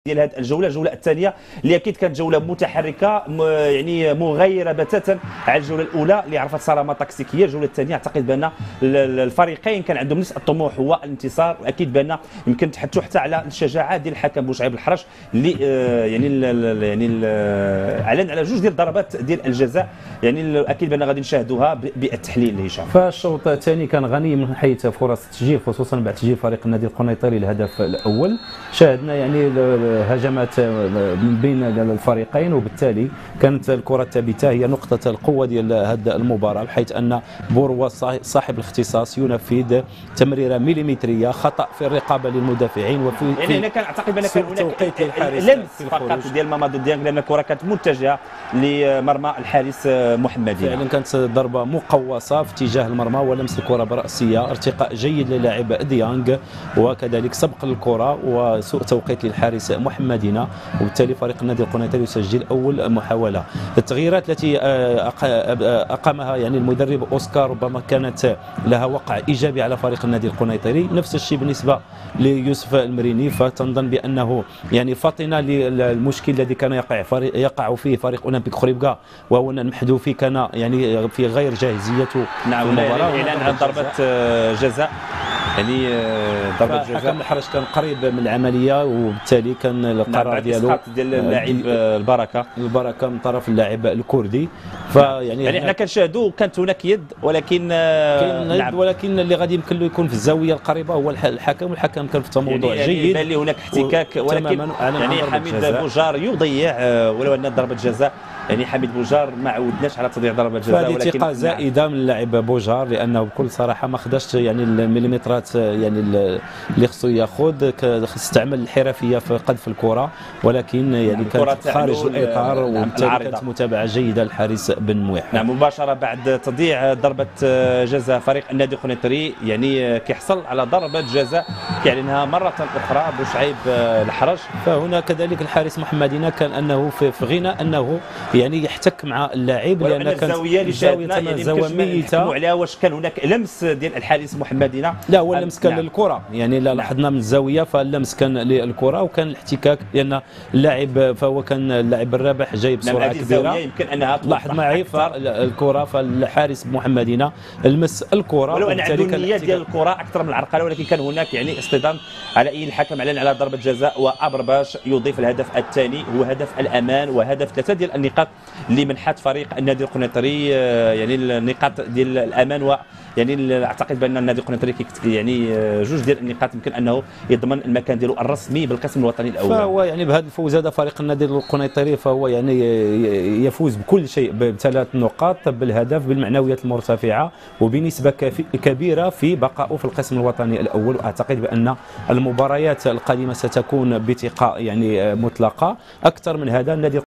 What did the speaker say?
ديال هذه الجوله الثانيه اللي اكيد كانت جوله متحركه يعني مغايره بتاتا على الجوله الاولى اللي عرفت صرامه تكتيكيه. الجوله الثانيه اعتقد بان الفريقين كان عندهم نفس الطموح هو الانتصار، واكيد بان يمكن تحدثوا حتى على الشجاعه ديال الحكم بوشعيب الحرج اللي اعلن على جوج ديال ضربات ديال الجزاء. يعني اكيد بان غادي نشاهدوها بالتحليل هشام. فالشوط الثاني كان غني من حيث فرص التسجيل، خصوصا بعد تسجيل فريق النادي القنيطري الهدف الاول. شاهدنا يعني هجمات من بين الفريقين، وبالتالي كانت الكره الثابته هي نقطه القوه ديال هذه المباراه، بحيث ان بوروا صاحب الاختصاص ينفذ تمريره مليمتريه خطا في الرقابه للمدافعين، وفي يعني هنا كان اعتقد بان كان هناك لمس فقط ديال مامادو ديانغ، لان الكره كانت متجهه لمرمى الحارس محمدي. فعلا كانت ضربه مقوصه في اتجاه المرمى ولمس الكره براسيه، ارتقاء جيد للاعب ديانغ وكذلك سبق الكره وسوء توقيت للحارس محمدينا، وبالتالي فريق النادي القنيطري يسجل اول محاوله. التغييرات التي اقامها يعني المدرب اوسكار ربما كانت لها وقع ايجابي على فريق النادي القنيطري، نفس الشيء بالنسبه ليوسف المريني. فتنظن بانه يعني فطن للمشكل الذي كان يقع فيه فريق اولمبيك خريبكا، وهو ان المحذوفي كان يعني في غير جاهزيته. نعم، المباراه اعلان عن ضربه جزاء. يعني ضربه جزاء حكم الحرج كان قريب من العمليه، وبالتالي كان القرار ديالو ديال اللاعب البركه من طرف اللاعب الكردي. فيعني احنا كنشاهدوا كانت هناك يد، ولكن نعم، ولكن اللي غادي يمكن له يكون في الزاويه القريبه هو الحكم، والحكم كان في التموضع يعني جيد. يبان لي هناك احتكاك، ولكن يعني حميد بوجار يضيع ولو ان ضربه جزاء. يعني حميد بوجار ما عودناش على تضييع ضربه جزاء، ولكن ثقه زائده من اللاعب بوجار، لانه بكل صراحه ما خداش يعني المليمترات يعني اللي خصو ياخذ، استعمل الحرفيه في قذف الكره، ولكن يعني كانت خارج الاطار، وبالتالي كانت متابعه جيده للحارس بن مويح. نعم، مباشره بعد تضييع ضربه جزاء فريق النادي القنيطري يعني كيحصل على ضربه جزاء كيعلنها مره اخرى بوشعيب الحرج. فهنا كذلك الحارس محمدينا كان انه في غنى انه يعني يحتك مع اللاعب، لان كانت الزاويه اللي شاهدنا يعني ميته عليها. واش كان هناك لمس ديال الحارس محمدينا؟ لا، هو اللمس كان للكره، يعني لا لاحظنا من الزاويه فاللمس كان للكره، وكان الاحتكاك لان اللاعب فهو كان اللاعب الرابح جاي بسرعه كبيره. يمكن انها لاحظ معي الكره، فالحارس محمدينا المس الكره، ولو ان عنده النيه ديال الكره اكثر من العرقله، ولكن كان هناك يعني اصطدام على اي الحكم اعلن على ضربه جزاء. وابرباش يضيف الهدف الثاني، هو هدف الامان وهدف 3 ديال النقاط اللي منحت فريق النادي القنيطري. يعني النقاط ديال الامان، و يعني اعتقد بان النادي القنيطري يعني جوج ديال النقاط يمكن انه يضمن المكان ديالو الرسمي بالقسم الوطني الاول. فهو يعني بهذا الفوز هذا فريق النادي القنيطري فهو يعني يفوز بكل شيء ب3 نقاط بالهدف بالمعنويات المرتفعه وبنسبه كبيره في بقائه في القسم الوطني الاول. واعتقد بان المباريات القادمه ستكون بثقه يعني مطلقه اكثر من هذا. النادي